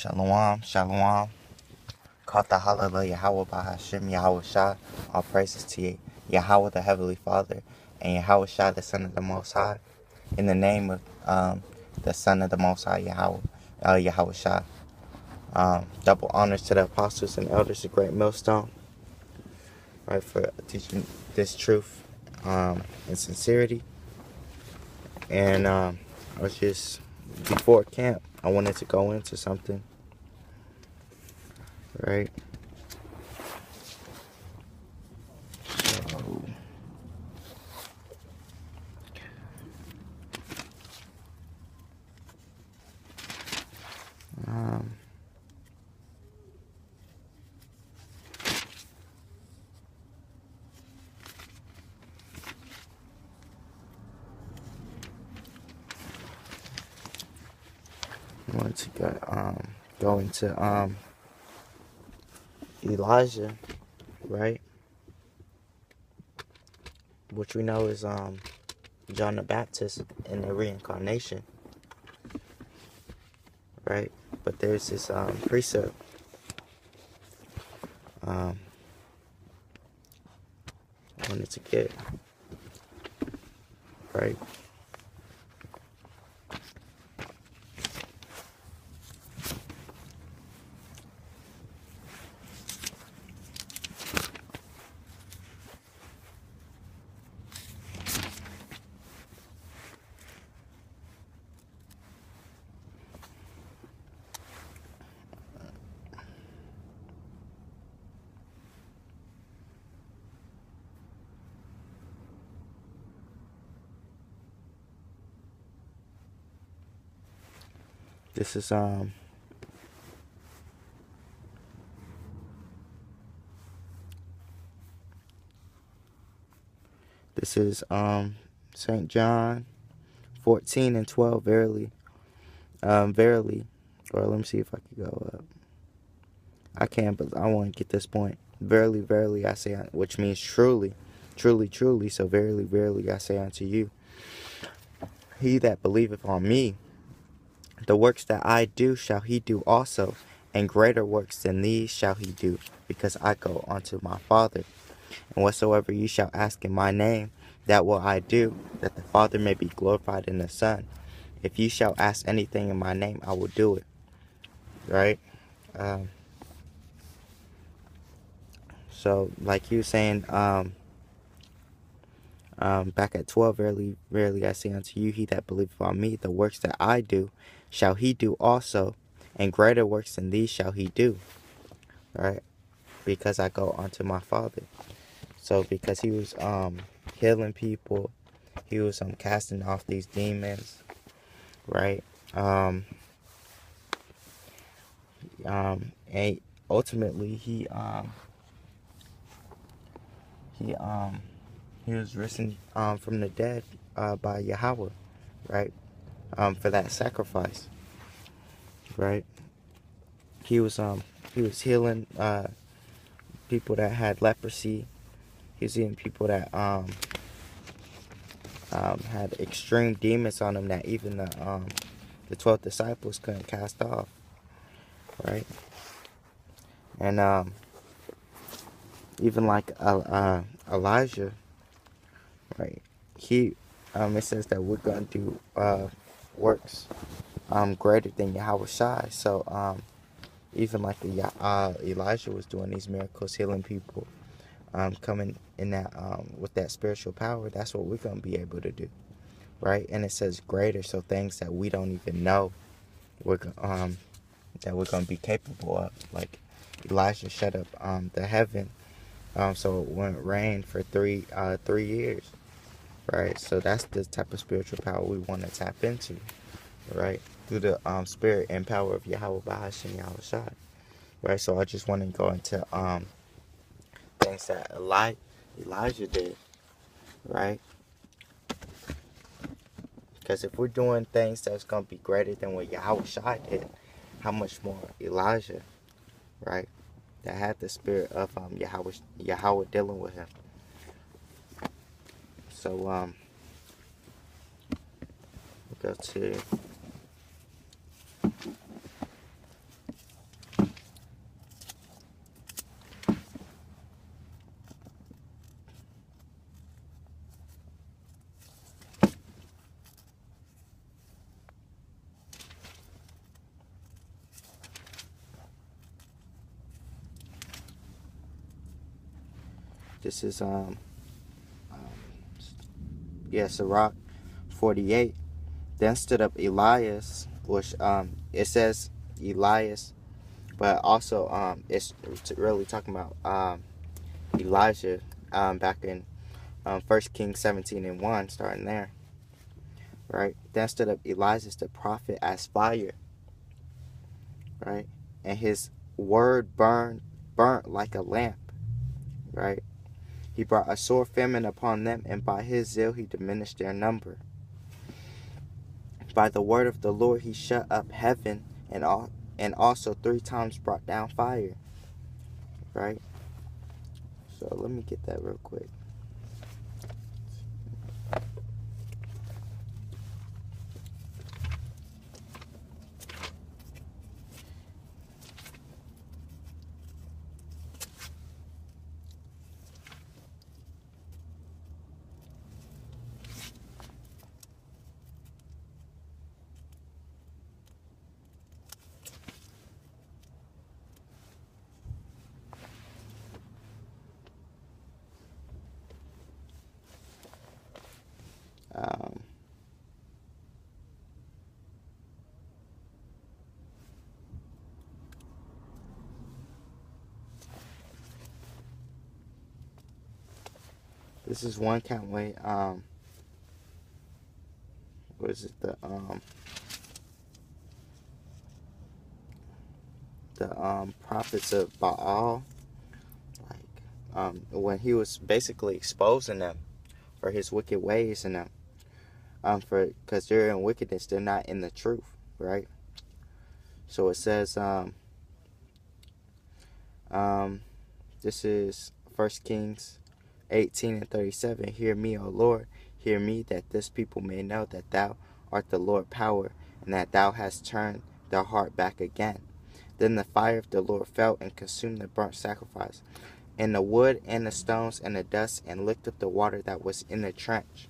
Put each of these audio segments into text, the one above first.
Shalom, shalom. Kata halala Yahawah Bahashim Yahawashi. All praises to you, Yahawah the Heavenly Father, and Yahawashi the Son of the Most High. In the name of the Son of the Most High, Yahawashi. Double honors to the apostles and elders of Greatmillstone, right, for teaching this truth in sincerity. And I was just, before camp, I wanted to go into something, right? So, I wanted to go into Elijah, right? Which we know is John the Baptist in the reincarnation, right? But there's this precept I wanted to get, right? This is St. John 14:12. Verily, or let me see if I can go up. I can, but I want to get this point. Verily, verily, I say, which means truly, truly, truly. So verily, verily, I say unto you, he that believeth on me, the works that I do shall he do also, and greater works than these shall he do, because I go unto my Father. And whatsoever ye shall ask in my name, that will I do, that the Father may be glorified in the Son. If ye shall ask anything in my name, I will do it. Right? So, like you saying, back at 12, verily, verily, I say unto you, he that believeth on me, the works that I do, shall he do also, and greater works than these shall he do. Right? Because I go unto my Father. So, because he was healing people, he was casting off these demons, right? And ultimately he was risen from the dead by Yahawah, right? For that sacrifice, right? He was healing people that had leprosy. He was healing people that had extreme demons on them that even the 12 disciples couldn't cast off, right? And even like Elijah, right? He it says that we're gonna do works greater than Yahawashi. So even like Elijah was doing these miracles, healing people, coming in that with that spiritual power. That's what we're gonna be able to do, right? And it says greater, so things that we don't even know that we're gonna be capable of. Like Elijah shut up the heaven, so it wouldn't rain for 3 years, right? So that's the type of spiritual power we want to tap into, right? Through the spirit and power of Yahawah Bahashim Yahawashi, right? So I just want to go into things that Elijah did, right? Because if we're doing things that's gonna be greater than what Yahawashi did, how much more Elijah, right? That had the spirit of Yahawah dealing with him. So we'll go to This is Sirach 48. Then stood up Elias, which it says Elias, but also it's really talking about Elijah back in 1 Kings 17:1, starting there. Right? Then stood up Elias the prophet as fire. Right? And his word burnt like a lamp. Right? He brought a sore famine upon them, and by his zeal he diminished their number. By the word of the Lord he shut up heaven, and also 3 times brought down fire. Right? So let me get that real quick. This is one count way. What is it? The prophets of Baal, like when he was basically exposing them for his wicked ways and because they're in wickedness, they're not in the truth, right? So it says this is 1 Kings 18:37. Hear me, O Lord, hear me, that this people may know that thou art the Lord power, and that thou hast turned their heart back again. Then the fire of the Lord fell and consumed the burnt sacrifice, and the wood and the stones and the dust, and licked up the water that was in the trench.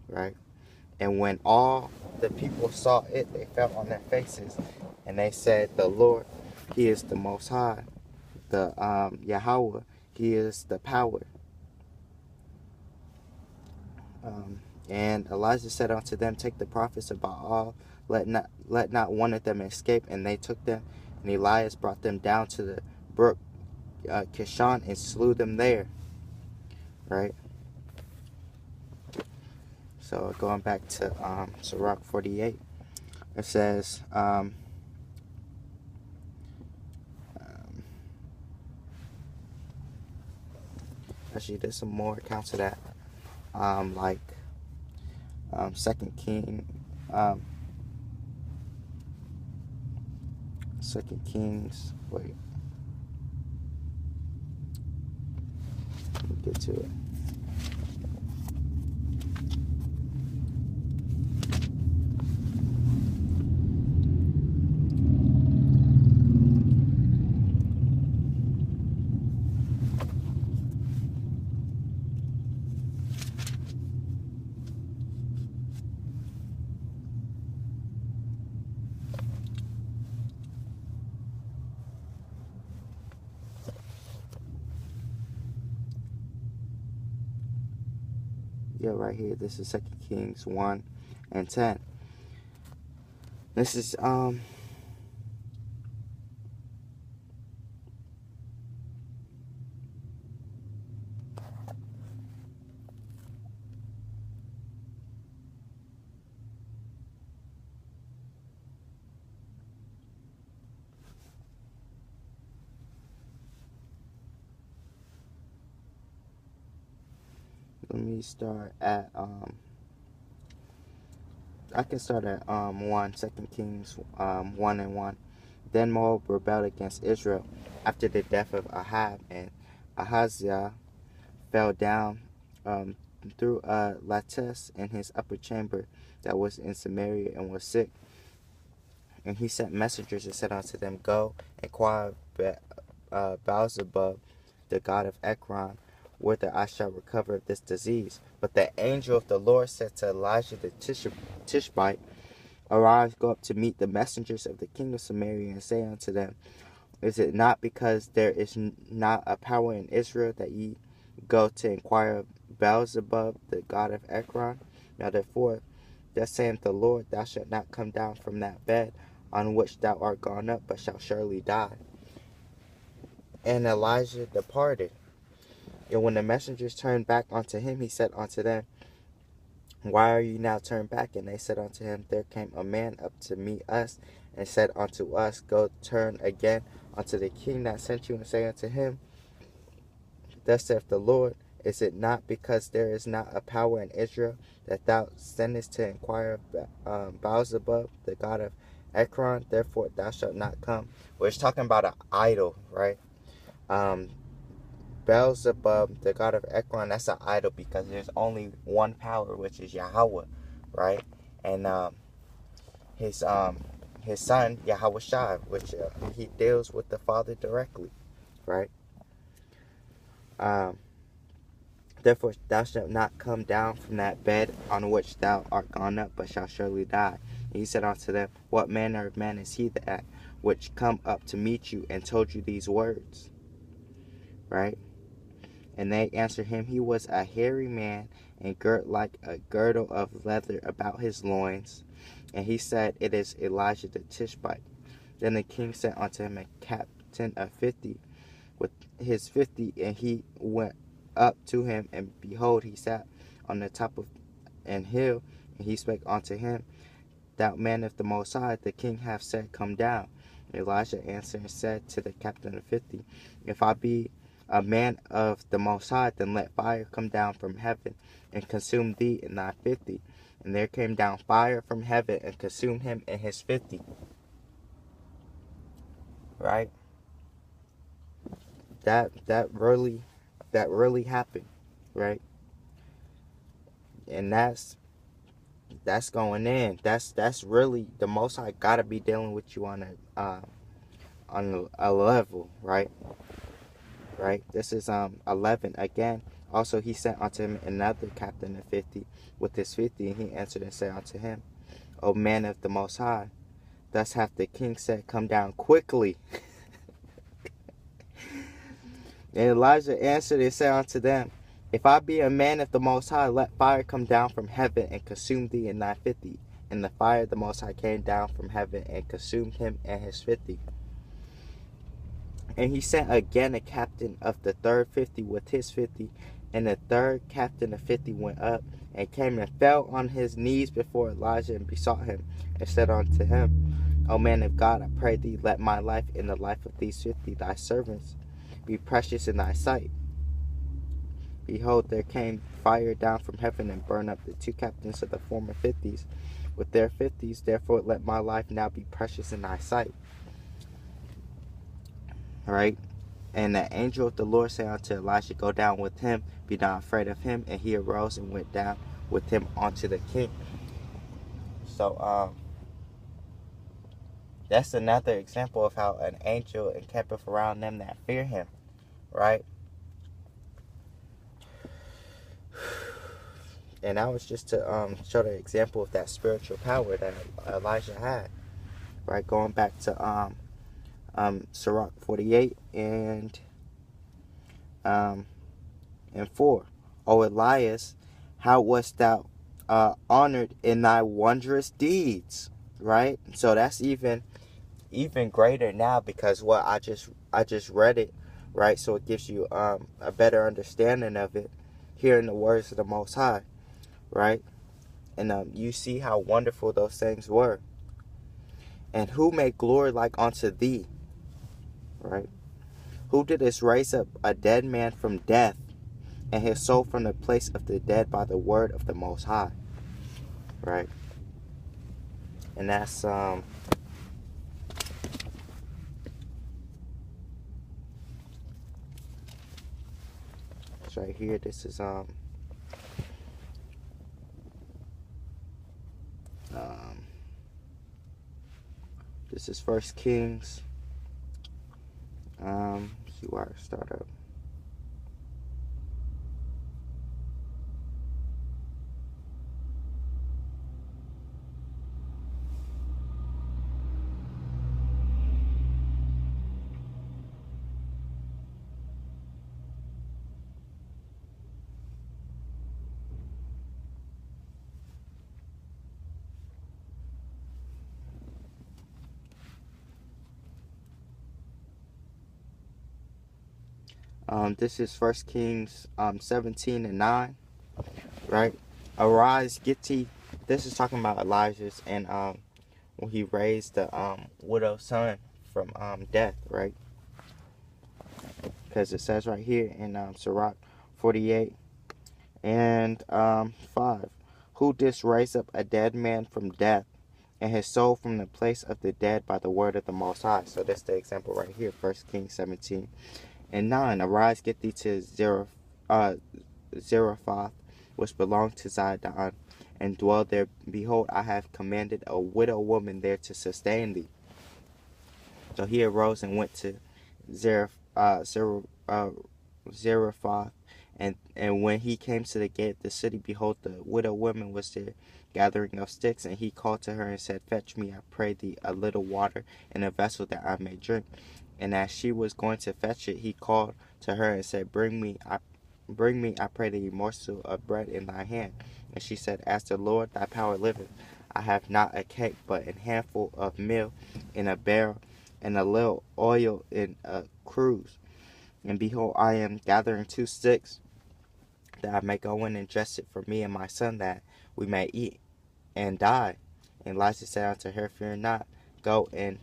Right? And when all the people saw it, they fell on their faces, and they said, the Lord, he is the Most High. The Yahawah, he is the power. And Elijah said unto them, take the prophets of Baal, let not one of them escape. And they took them, and Elias brought them down to the brook Kishon, and slew them there. Right? So going back to Sirach 48, it says, actually there's some more accounts of that, like 2 Kings, wait, let me get to it. Yeah, right here. This is 2 Kings 1:10. This is let me start at I can start at 2 Kings 1:1. Then Moab rebelled against Israel after the death of Ahab, and Ahaziah fell down through a lattice in his upper chamber that was in Samaria, and was sick. And he sent messengers and said unto them, go, inquire Beelzebub, the god of Ekron, whether I shall recover of this disease. But the angel of the Lord said to Elijah the Tishbite, arise, go up to meet the messengers of the king of Samaria, and say unto them, is it not because there is not a power in Israel that ye go to inquire of Beelzebub, the god of Ekron? Now therefore, thus saith the Lord, thou shalt not come down from that bed on which thou art gone up, but shalt surely die. And Elijah departed. And when the messengers turned back unto him, he said unto them, why are you now turned back? And they said unto him, there came a man up to meet us, and said unto us, go turn again unto the king that sent you, and say unto him, thus saith the Lord, is it not because there is not a power in Israel that thou sendest to inquire of Beelzebub, the god of Ekron? Therefore thou shalt not come. Well, it's talking about an idol, right? Beelzebub, the god of Ekron, that's an idol because there's only one power, which is Yahawah, right? And his son Yahawashi, which he deals with the Father directly, right? Therefore thou shalt not come down from that bed on which thou art gone up, but shalt surely die. And he said unto them, what manner of man is he that which come up to meet you and told you these words? Right? And they answered him, he was a hairy man, and girt like a girdle of leather about his loins. And he said, it is Elijah the Tishbite. Then the king sent unto him a captain of 50 with his 50, and he went up to him, and behold, he sat on the top of an hill, and he spake unto him, thou man of the Most High, the king hath said, come down. And Elijah answered and said to the captain of 50, if I be a man of the Most High, then let fire come down from heaven and consume thee and thy 50. And there came down fire from heaven and consumed him and his 50. Right? That really happened, right? And that's going in. That's really the Most High gotta be dealing with you on a level, right? Right? This is 11 again. Also he sent unto him another captain of 50 with his 50, and he answered and said unto him, O man of the Most High, thus hath the king said, come down quickly. And Elijah answered and said unto them, if I be a man of the Most High, let fire come down from heaven and consume thee and thy 50. And the fire of the Most High came down from heaven and consumed him and his 50. And he sent again a captain of the third 50 with his 50. And the third captain of 50 went up and came and fell on his knees before Elijah and besought him and said unto him, O man of God, I pray thee, let my life and the life of these 50 thy servants be precious in thy sight. Behold, there came fire down from heaven and burned up the two captains of the former 50s with their 50s. Therefore let my life now be precious in thy sight. Right? And the angel of the Lord said unto Elisha, go down with him, be not afraid of him. And he arose and went down with him unto the king. So that's another example of how an angel encampeth around them that fear him. Right? And that was just to show the example of that spiritual power that Elijah had. Right? Going back to Sirach 48 and 4. O Elias, how wast thou honored in thy wondrous deeds? Right? So that's even greater now, because what I just read it, right? So it gives you a better understanding of it, hearing the words of the Most High, right? And you see how wonderful those things were. And who made glory like unto thee? Right? Who didst raise up a dead man from death, and his soul from the place of the dead by the word of the Most High? Right? And that's it's right here. This is this is First Kings. See where I start up. This is 1 Kings 17 and 9, right? Arise, get thee. This is talking about Elijah's and when he raised the widow's son from death, right? Because it says right here in Sirach 48 and 5, who didst raise up a dead man from death, and his soul from the place of the dead by the word of the Most High. So that's the example right here, 1 Kings 17 and 9. Arise, get thee to Zarephath, which belonged to Zidon, and dwell there. Behold, I have commanded a widow woman there to sustain thee. So he arose and went to Zarephath, and when he came to the gate of the city, behold, the widow woman was there gathering of sticks, and he called to her and said, Fetch me, I pray thee, a little water in a vessel that I may drink. And as she was going to fetch it, he called to her and said, Bring me, I pray thee, a morsel of bread in thy hand. And she said, As the Lord thy power liveth, I have not a cake, but an handful of meal in a barrel, and a little oil in a cruse. And behold, I am gathering 2 sticks, that I may go in and dress it for me and my son, that we may eat and die. And Elijah said unto her, Fear not, go and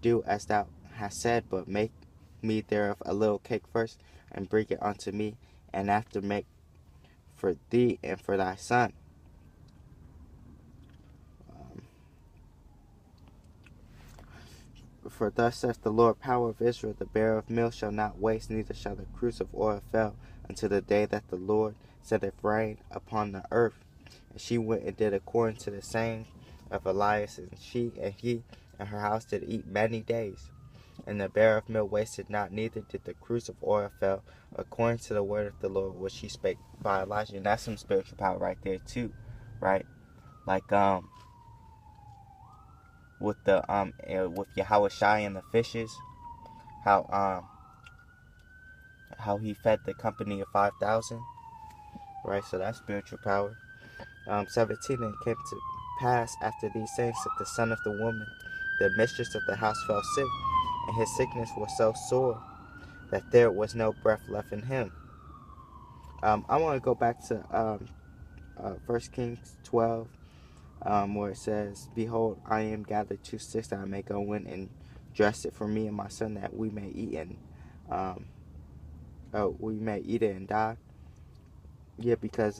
do as thou hast said, but make me thereof a little cake first, and bring it unto me, and after make for thee and for thy son. For thus saith the Lord, power of Israel, the bearer of meal shall not waste, neither shall the cruse of oil fail, until the day that the Lord setteth rain upon the earth. And she went and did according to the saying of Elias, and she and he and her house did eat many days. And the bearer of meal wasted not, neither did the cruse of oil fail, according to the word of the Lord which he spake by Elijah. And that's some spiritual power right there too, right? Like with the with Yahawashi and the fishes, how he fed the company of 5,000, right? So that's spiritual power. 17, and it came to pass after these things that the son of the woman, the mistress of the house, fell sick, and his sickness was so sore that there was no breath left in him. I want to go back to 1 Kings 12, where it says, Behold, I am gathered 2 sticks, that I may go in and dress it for me and my son, that we may eat and we may eat it and die. Yeah, because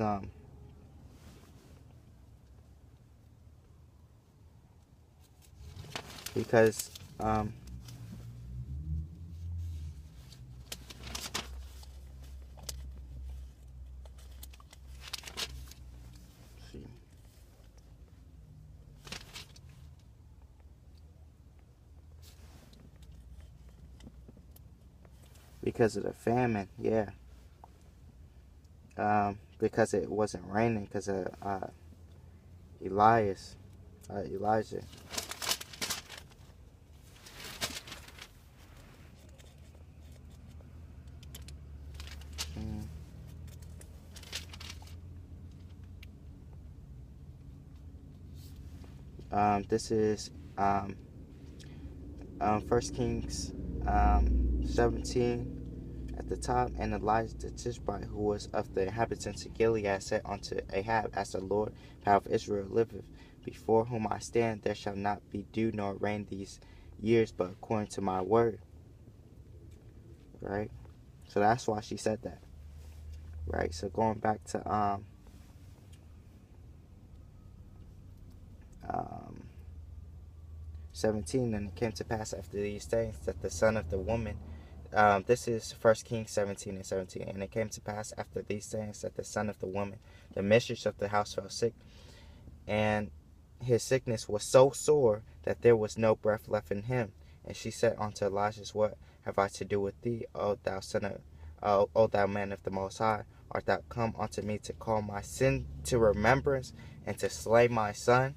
see. Because of the famine, yeah. Because it wasn't raining, because of Elijah. This is 1 Kings 17 at the top. And Elijah the Tishbite, who was of the inhabitants of Gilead, said unto Ahab, As the Lord, power of Israel, liveth, before whom I stand, there shall not be dew nor rain these years, but according to my word. Right? So that's why she said that. Right? So going back to 17, and it came to pass after these things that the son of the woman, this is 1 Kings 17 and 17, and it came to pass after these things that the son of the woman, the mistress of the house, fell sick, and his sickness was so sore that there was no breath left in him. And she said unto Elijah, What have I to do with thee, O thou man of the Most High? Art thou come unto me to call my sin to remembrance, and to slay my son?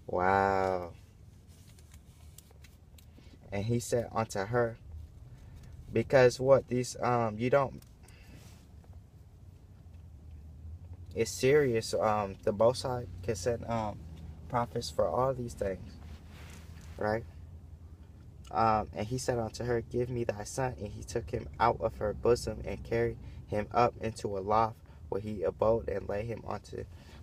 Wow. And he said unto her, because what these you don't, it's serious. The Most High can send prophets for all these things, right? And he said unto her, Give me thy son. And he took him out of her bosom and carried him up into a loft where he abode and laid him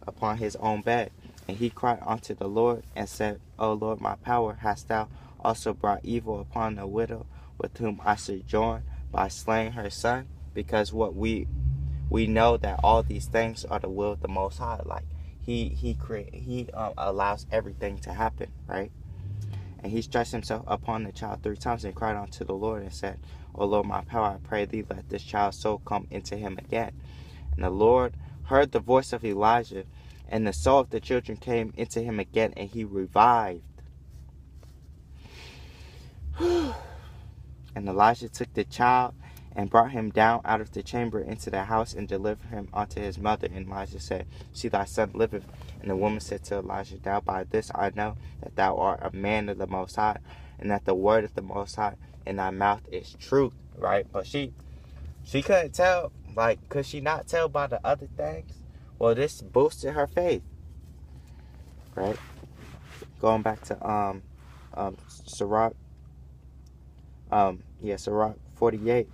upon his own bed. And he cried unto the Lord and said, O Lord, my power, hast thou also brought evil upon the widow with whom I sojourn by slaying her son? Because what we know that all these things are the will of the Most High. Like he allows everything to happen, right? And he stretched himself upon the child 3 times and cried unto the Lord and said, O Lord, my power, I pray thee, let this child's soul come into him again. And the Lord heard the voice of Elijah, and the soul of the children came into him again, and he revived. And Elijah took the child and brought him down out of the chamber into the house and delivered him unto his mother. And Elijah said, See, thy son liveth. And the woman said to Elijah, Now by this I know that thou art a man of the Most High, and that the word of the Most High in thy mouth is truth. Right? But she couldn't tell. Like, could she not tell by the other things? Well, this boosted her faith. Right? Going back to Sirach. Sirach 48.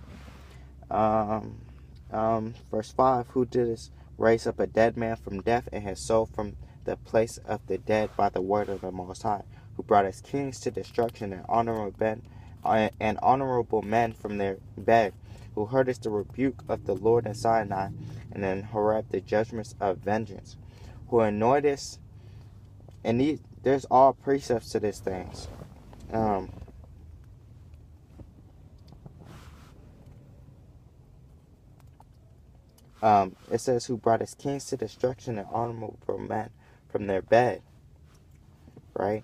Verse 5, who didst raise up a dead man from death, and his soul from the place of the dead by the word of the Most High, who brought us kings to destruction and honorable men from their bed, who heardest the rebuke of the Lord in Sinai, and in Horeb the judgments of vengeance, who anointest, and there's all precepts to these things. It says, who brought his kings to destruction and honorable men from their bed. Right?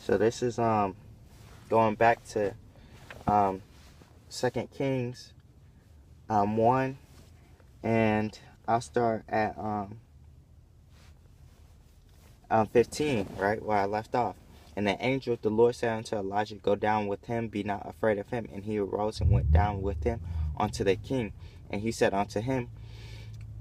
So this is going back to 2 Kings 1, and I'll start at 15, right, where I left off. And the angel of the Lord said unto Elijah, Go down with him, be not afraid of him. And he arose and went down with him unto the king. And he said unto him,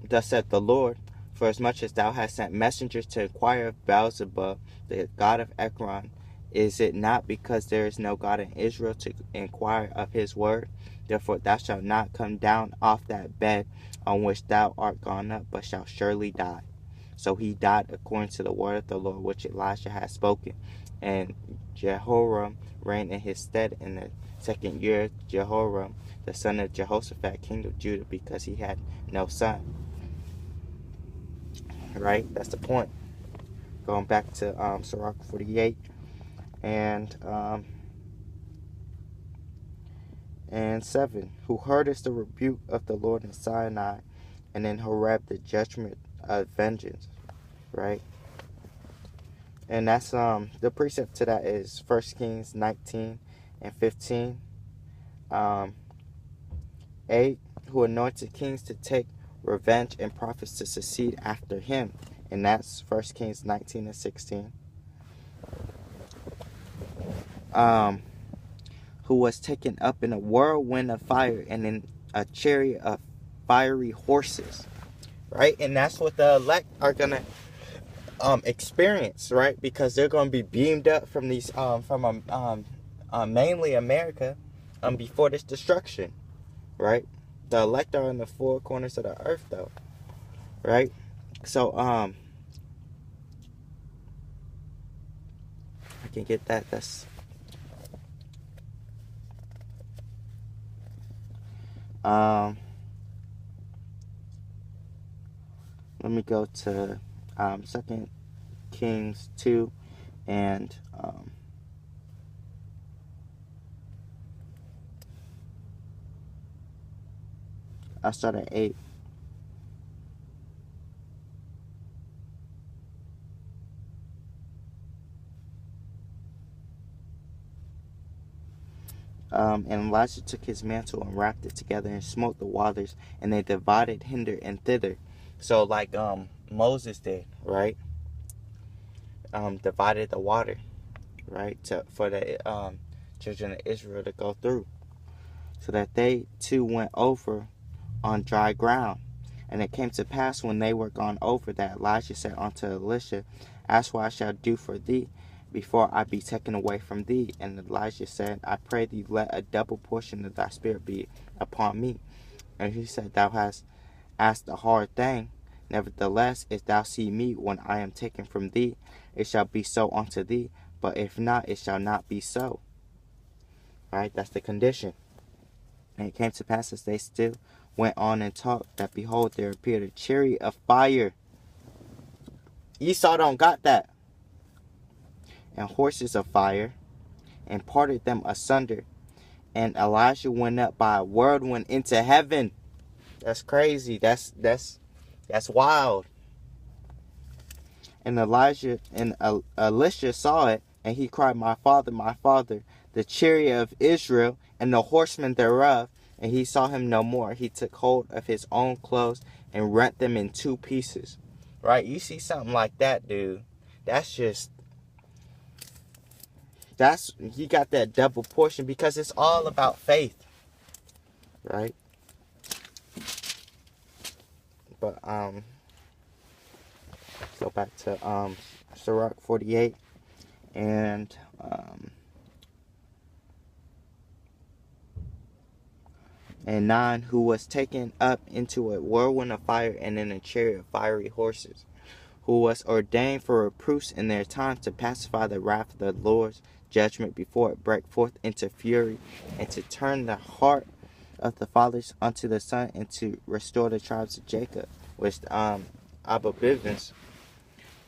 Thus saith the Lord, for as much as thou hast sent messengers to inquire of Beelzebub, the god of Ekron, is it not because there is no God in Israel to inquire of his word? Therefore thou shalt not come down off that bed on which thou art gone up, but shalt surely die. So he died according to the word of the Lord which Elisha had spoken. And Jehoram reigned in his stead in the 2nd year of Jehoram, the son of Jehoshaphat, king of Judah, because he had no son. Right? That's the point. Going back to Sirach 48. And 7, who heardest the rebuke of the Lord in Sinai, and in Horeb the judgment of vengeance, right? And that's the precept to that is 1 Kings 19 and 15. 8, who anointed kings to take revenge and prophets to succeed after him, and that's 1 Kings 19 and 16. Who was taken up in a whirlwind of fire and in a chariot of fiery horses, right? And that's what the elect are gonna experience, right? Because they're gonna be beamed up from these mainly America before this destruction, right? The elect are in the 4 corners of the earth, though, right? So I can get that. That's let me go to 2 Kings 2 and I'll start at 8. And Elijah took his mantle and wrapped it together and smote the waters, and they divided hinder and thither. So like Moses did, right? Divided the water, right, for the children of Israel to go through, so that they too went over on dry ground. And it came to pass when they were gone over that Elijah said unto Elisha, Ask what I shall do for thee before I be taken away from thee. And Elijah said, I pray thee, let a double portion of thy spirit be upon me. And he said, Thou hast asked a hard thing. Nevertheless, if thou see me when I am taken from thee, it shall be so unto thee. But if not, it shall not be so. Right? That's the condition. And it came to pass as they still went on and talked, that behold, there appeared a chariot of fire. Esau don't got that. And horses of fire, and parted them asunder. And Elijah went up by a whirlwind into heaven. That's crazy. That's wild. And Elisha saw it, and he cried, my father, the chariot of Israel, and the horsemen thereof. And he saw him no more. He took hold of his own clothes and rent them in two pieces. Right? You see something like that, dude. He got that double portion, because it's all about faith. Right? But, go back to, Sirach 48 and, 9, who was taken up into a whirlwind of fire and in a chariot of fiery horses, who was ordained for reproofs in their time, to pacify the wrath of the Lord's judgment before it break forth into fury, and to turn the heart of the fathers unto the son, and to restore the tribes of Jacob. Which Abba Bivens,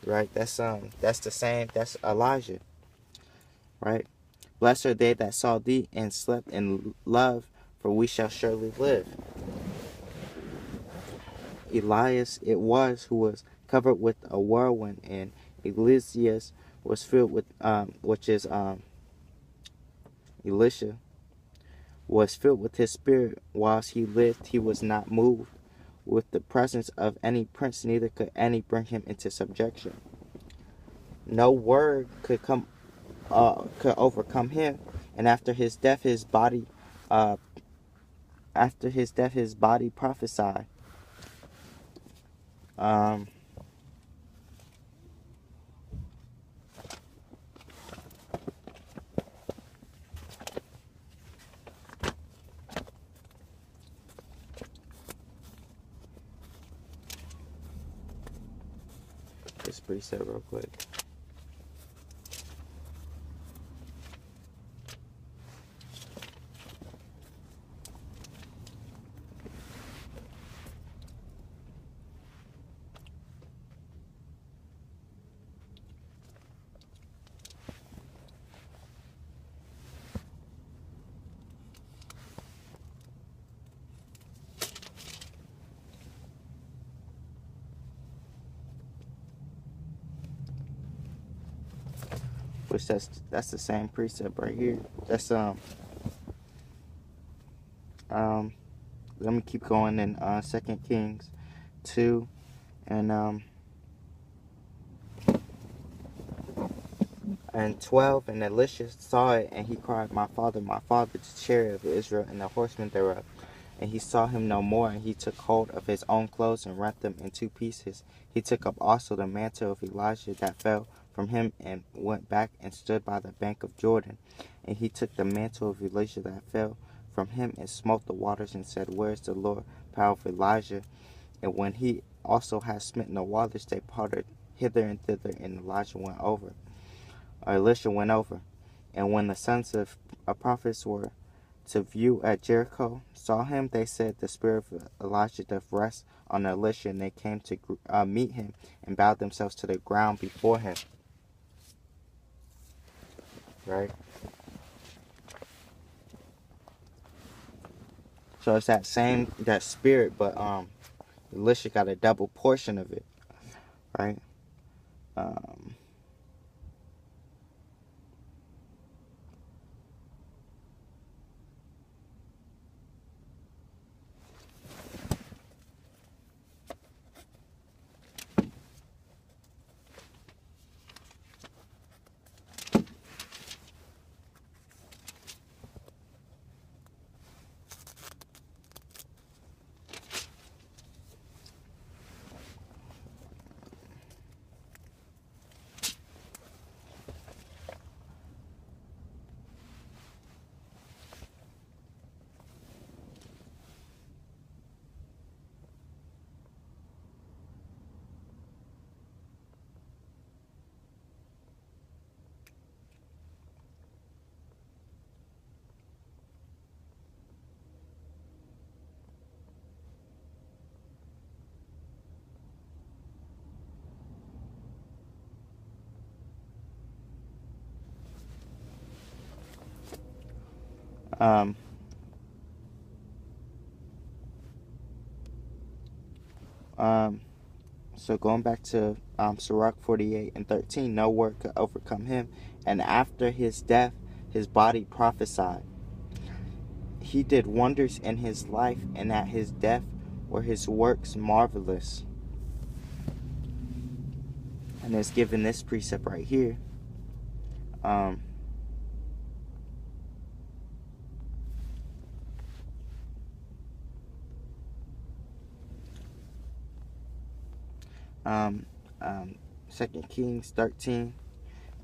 right? That's the same. That's Elijah, right? Blessed are they that saw thee and slept in love, for we shall surely live. Elias it was who was covered with a whirlwind, and Elias was filled with, Elisha was filled with his spirit. Whilst he lived, he was not moved with the presence of any prince, neither could any bring him into subjection. No word could overcome him, and after his death, his body prophesied. This precept real quick. Which that's the same precept right here. That's let me keep going in 2 Kings 2 and 12. And Elisha saw it, and he cried, my father, the chariot of Israel and the horsemen thereof. And he saw him no more, and he took hold of his own clothes and rent them in two pieces. He took up also the mantle of Elijah that fell from him, and went back and stood by the bank of Jordan. And he took the mantle of Elijah that fell from him, and smote the waters, and said, Where is the Lord power of Elijah? And when he also had smitten the waters, they parted hither and thither, and Elisha went over. And when the sons of prophets were to view at Jericho saw him, they said, The spirit of Elijah doth rest on Elisha. And they came to meet him, and bowed themselves to the ground before him. Right? So it's that spirit, but Elisha got a double portion of it. Right? Um, so going back to Sirach 48 and 13, no word could overcome him. And after his death, his body prophesied. He did wonders in his life, and at his death were his works marvelous. And it's given this precept right here. Second Kings 13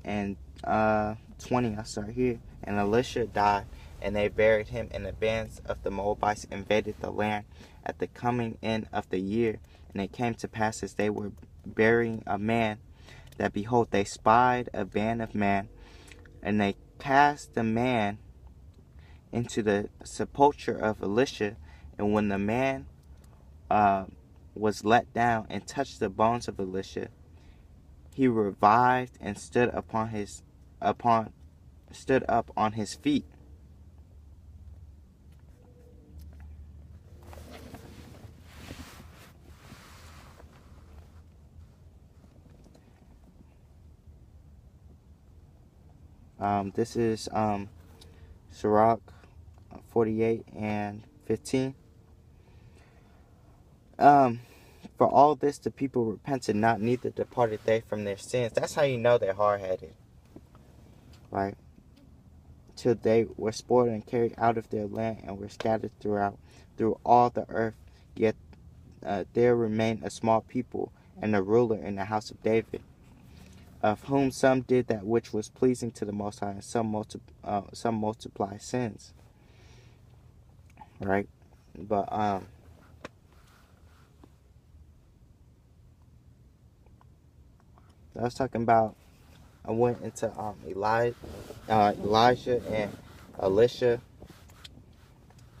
and 20. I start here. And Elisha died, and they buried him, and the bands of the Moabites invaded the land at the coming in of the year. And it came to pass, as they were burying a man, that behold, they spied a band of men, and they cast the man into the sepulchre of Elisha. And when the man was let down and touched the bones of Elisha, he revived and stood up on his feet. This is Sirach 48 and 15. For all this the people repented not, neither departed they from their sins. That's how you know they're hard-headed, right? Till they were spoiled and carried out of their land, and were scattered through all the earth. Yet there remained a small people, and a ruler in the house of David, of whom some did that which was pleasing to the Most High, and some multiply sins. Right? But I was talking about, I went into Elijah and Elisha,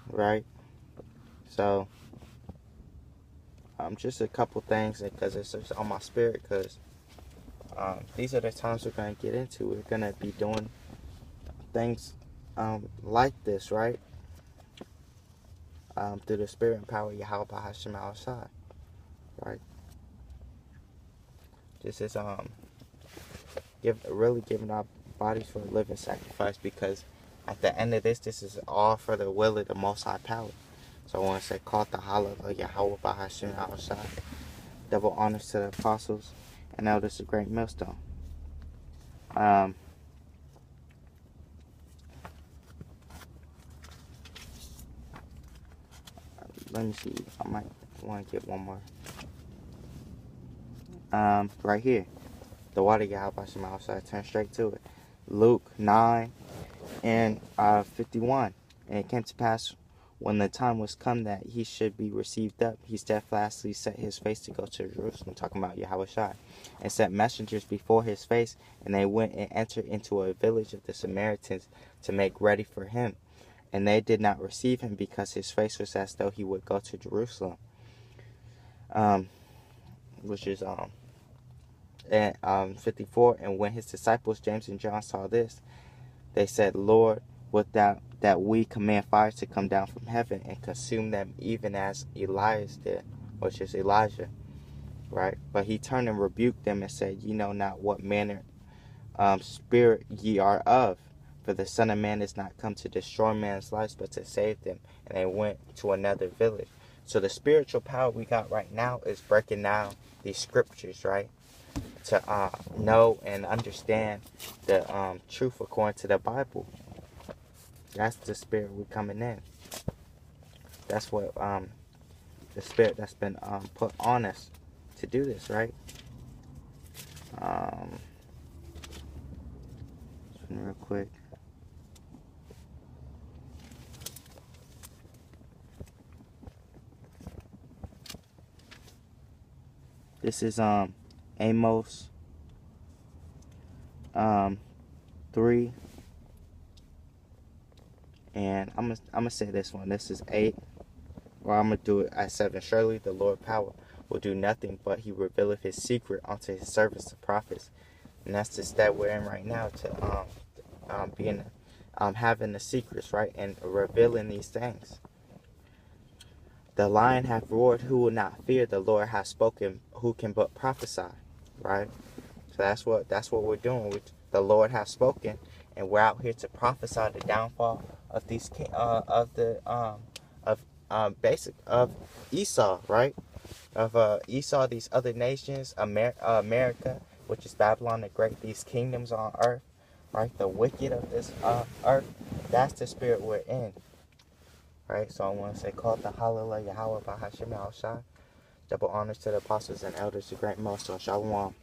right? So just a couple things, because it's just on my spirit, because these are the times we're going to get into. We're going to be doing things like this, right? Through the spirit and power of Yahawashi, right? This is really giving our bodies for a living sacrifice, because at the end of this is all for the will of the Most High Power. So I want to say, call the holla of Yahawah. Double honors to the apostles and elders of Greatmillstone. Let me see. I might want to get one more. Right here. The water Yahawashi, turn straight to it. Luke 9 and 51. And it came to pass, when the time was come that he should be received up, he steadfastly set his face to go to Jerusalem, talking about Yahawashi, and sent messengers before his face, and they went and entered into a village of the Samaritans to make ready for him. And they did not receive him, because his face was as though he would go to Jerusalem. Which is 54. And when his disciples James and John saw this, they said, Lord, wilt thou that we command fire to come down from heaven and consume them, even as Elias did, which is Elijah, right? But he turned and rebuked them and said, Ye know not what manner spirit ye are of. For the Son of Man is not come to destroy man's lives, but to save them. And they went to another village. So the spiritual power we got right now is breaking down these scriptures, right? To know and understand the truth according to the Bible. That's the spirit we're coming in. That's what the spirit that's been put on us to do this, right? Real quick. This is Amos 3, and I'm gonna say this one. This is 8, or I'm gonna do it at 7. Surely the Lord power will do nothing, but he revealeth his secret unto his servants the prophets. And that's the step we're in right now, to being having the secrets, right, and revealing these things. The lion hath roared, who will not fear? The Lord hath spoken, who can but prophesy, right? So that's what we're doing. The Lord hath spoken, and we're out here to prophesy the downfall of these of Esau, right? Of Esau, these other nations, America, which is Babylon the Great, these kingdoms on earth, right? The wicked of this earth. That's the spirit we're in, right? So I want to say, call the Hallelujah, Yahawah, by Hashem, Rawchaa. Double honors to the apostles and elders, the Greatmillstone. Shalom.